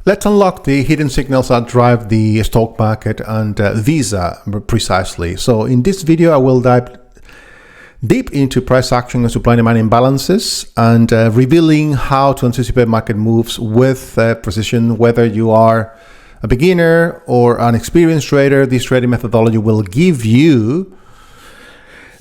Let's unlock the hidden signals that drive the stock market and Visa precisely. So in this video, I will dive deep into price action and supply and demand imbalances and revealing how to anticipate market moves with precision. Whether you are a beginner or an experienced trader, this trading methodology will give you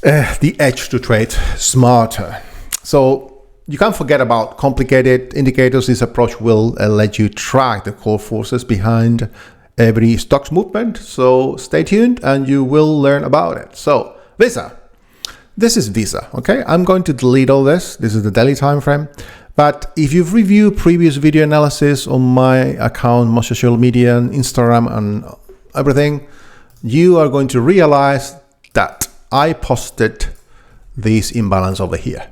the edge to trade smarter. So you can't forget about complicated indicators. This approach will let you track the core forces behind every stock's movement. So stay tuned and you will learn about it. So Visa. This is Visa, okay? I'm going to delete all this. This is the daily time frame. But if you've reviewed previous video analysis on my account, my social media, and Instagram and everything, you are going to realize that I posted this imbalance over here,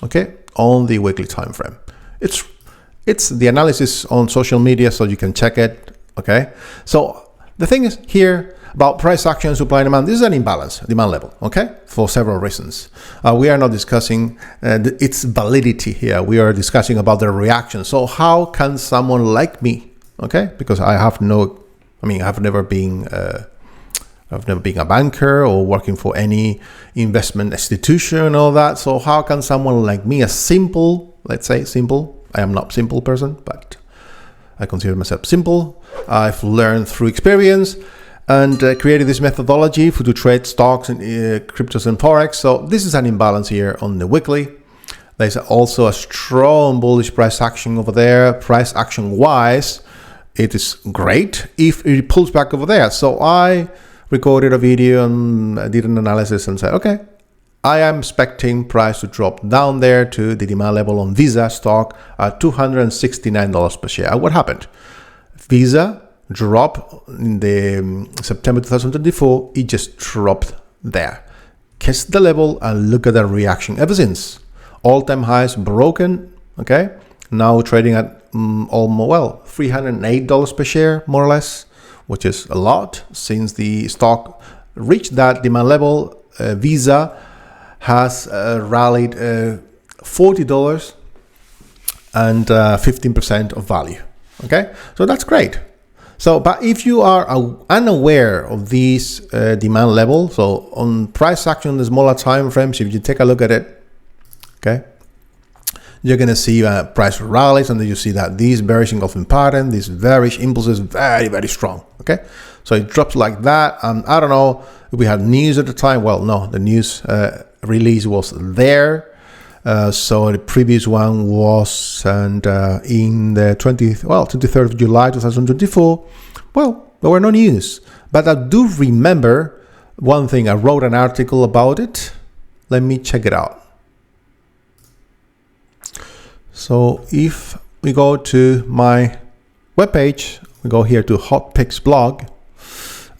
okay, on the weekly time frame. It's the analysis on social media, so you can check it, okay? So the thing is here about price action, supply and demand, this is an imbalance, demand level, okay, for several reasons. We are not discussing its validity here. We are discussing about the reaction. So how can someone like me, okay, because I've never been a banker or working for any investment institution and all that. So how can someone like me, a simple, let's say simple, I am not a simple person, but I consider myself simple. I've learned through experience and created this methodology to trade stocks and cryptos and forex. So this is an imbalance here on the weekly. There's also a strong bullish price action over there. Price action wise, it is great if it pulls back over there. So I recorded a video and did an analysis and said, okay, I am expecting price to drop down there to the demand level on Visa stock at $269 per share. What happened? Visa drop in the September 2024, it just dropped there, kissed the level, and look at the reaction ever since. All-time highs broken, okay, now trading at almost, well, $308 per share, more or less, which is a lot. Since the stock reached that demand level, Visa has rallied $40 and 15% of value, okay, so that's great. So, but if you are unaware of these demand level, so on price action, the smaller time frames, if you take a look at it, okay, you're going to see price rallies, and then you see that these bearish engulfing pattern, these bearish impulses, very, very strong, okay? So it drops like that, and I don't know if we had news at the time. Well, no, the news release was there. So the previous one was in the 23rd of July 2024. Well, there were no news, but I do remember one thing. I wrote an article about it. Let me check it out. So if we go to my webpage, we go here to Hot Picks blog,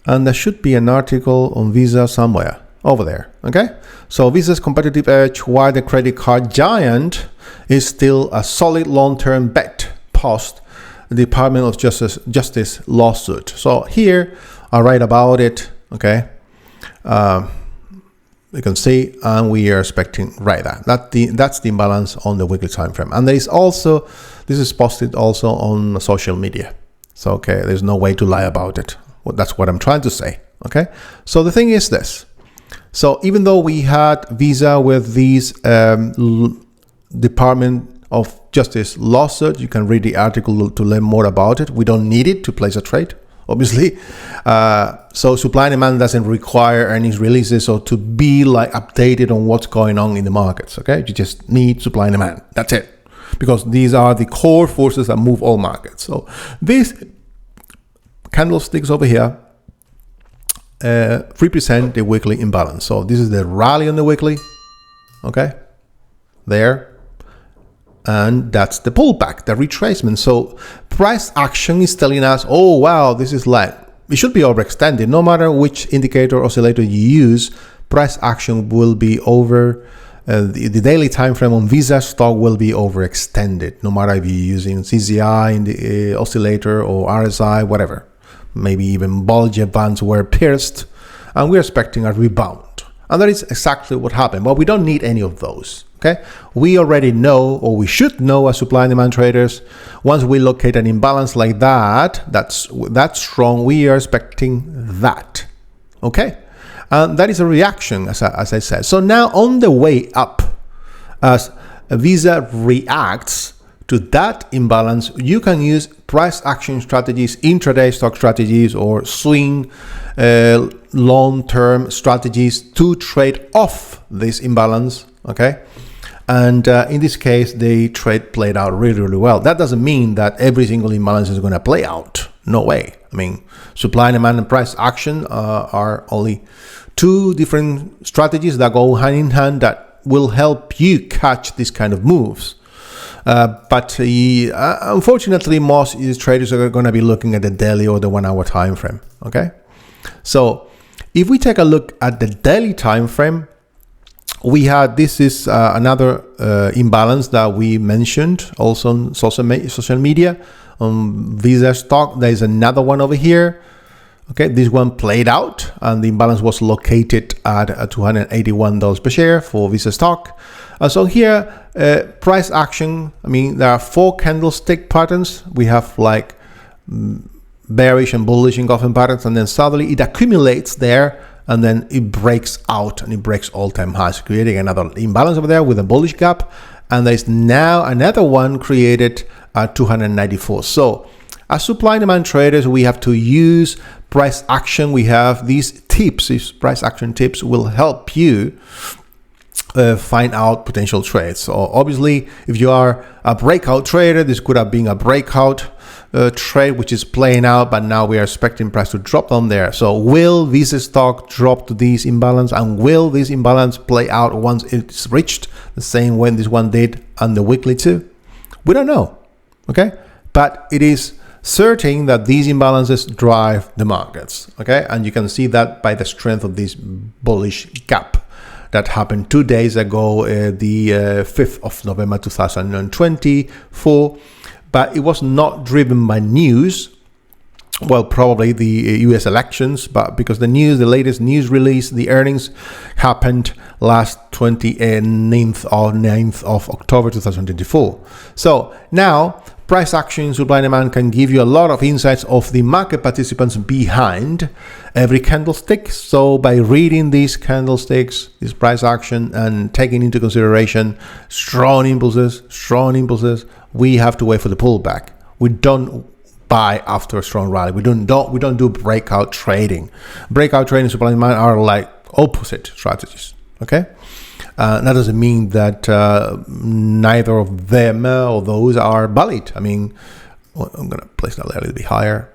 and there should be an article on Visa somewhere over there, okay? So Visa's competitive edge, why the credit card giant is still a solid long-term bet post the Department of Justice lawsuit. So here I write about it, okay? You can see, and we are expecting right that's the imbalance on the weekly time frame. And there is also, this is posted also on social media. So okay, there's no way to lie about it. Well, that's what I'm trying to say, okay? So the thing is this. So even though we had Visa with these Department of Justice lawsuit, you can read the article to learn more about it. We don't need it to place a trade, obviously. So supply and demand doesn't require earnings releases or to be like updated on what's going on in the markets, okay? You just need supply and demand. That's it. Because these are the core forces that move all markets. So these candlesticks over here represent the weekly imbalance. So this is the rally on the weekly, okay, there, and that's the pullback, the retracement. So price action is telling us, oh wow, this is like, it should be overextended. No matter which indicator oscillator you use, price action will be over, the daily time frame on Visa stock will be overextended, no matter if you're using CZI in the oscillator or RSI, whatever. Maybe even Bollinger Bands were pierced, and we're expecting a rebound. And that is exactly what happened. But we don't need any of those. Okay, we already know, or we should know as supply and demand traders, once we locate an imbalance like that, that's strong, we are expecting that. Okay, and that is a reaction, as I said. So now on the way up, as Visa reacts to that imbalance, you can use price action strategies, intraday stock strategies, or swing long-term strategies to trade off this imbalance. Okay, and in this case, the trade played out really, really well. That doesn't mean that every single imbalance is going to play out. No way. I mean, supply and demand and price action are only two different strategies that go hand in hand that will help you catch this kind of moves. But unfortunately, most of these traders are going to be looking at the daily or the 1 hour time frame. Okay, so if we take a look at the daily time frame, we had, this is another imbalance that we mentioned also on social media on Visa stock. There is another one over here. Okay, this one played out and the imbalance was located at $281 per share for Visa stock. So here, price action, I mean, there are 4 candlestick patterns. We have like bearish and bullish engulfing patterns, and then suddenly it accumulates there, and then it breaks out and it breaks all-time highs, creating another imbalance over there with a bullish gap. And there's now another one created at 294. So as supply and demand traders, we have to use price action. We have these tips. These price action tips will help you find out potential trades. So obviously, if you are a breakout trader, this could have been a breakout trade which is playing out, but now we are expecting price to drop down there. So will Visa stock drop to this imbalance, and will this imbalance play out once it's reached the same way this one did on the weekly too? We don't know. Okay, but it is certain that these imbalances drive the markets. Okay, and you can see that by the strength of this bullish gap that happened 2 days ago, the 5th of November 2024. But it was not driven by news. Well, probably the US elections, but because the latest news release, the earnings happened last 9th of October 2024. So now price action, supply and demand can give you a lot of insights of the market participants behind every candlestick. So by reading these candlesticks, this price action, and taking into consideration strong impulses, we have to wait for the pullback. We don't buy after a strong rally. We don't do breakout trading. Breakout trading, supply and demand are like opposite strategies. Okay. That doesn't mean that neither of them or those are valid. I mean, I'm going to place that a little bit higher.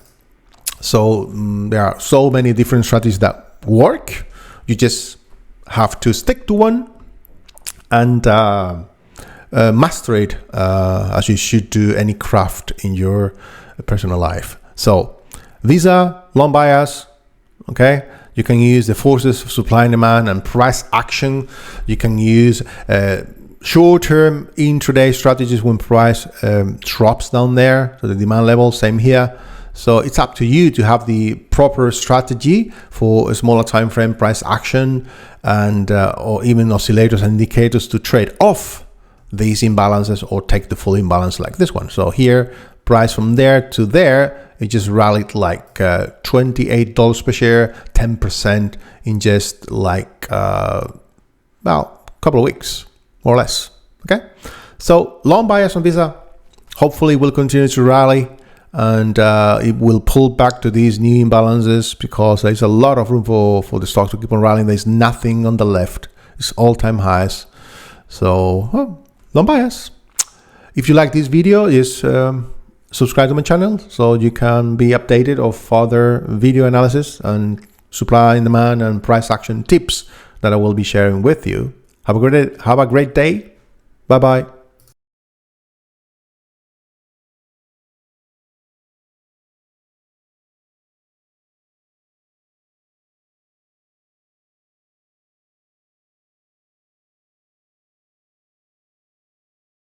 So there are so many different strategies that work. You just have to stick to one and master it as you should do any craft in your personal life. So Visa, long bias, okay? You can use the forces of supply and demand and price action. You can use short-term intraday strategies when price drops down there. So the demand level, same here. So it's up to you to have the proper strategy for a smaller time frame price action, and or even oscillators and indicators to trade off these imbalances or take the full imbalance like this one. So here, price from there to there, it just rallied like $28 per share, 10% in just like about a couple of weeks, more or less. Okay, so long bias on Visa hopefully will continue to rally, and it will pull back to these new imbalances because there's a lot of room for the stock to keep on rallying. There's nothing on the left. It's all-time highs. So long bias. If you like this video, just subscribe to my channel so you can be updated of further video analysis and supply and demand and price action tips that I will be sharing with you. Have a great day. Bye bye.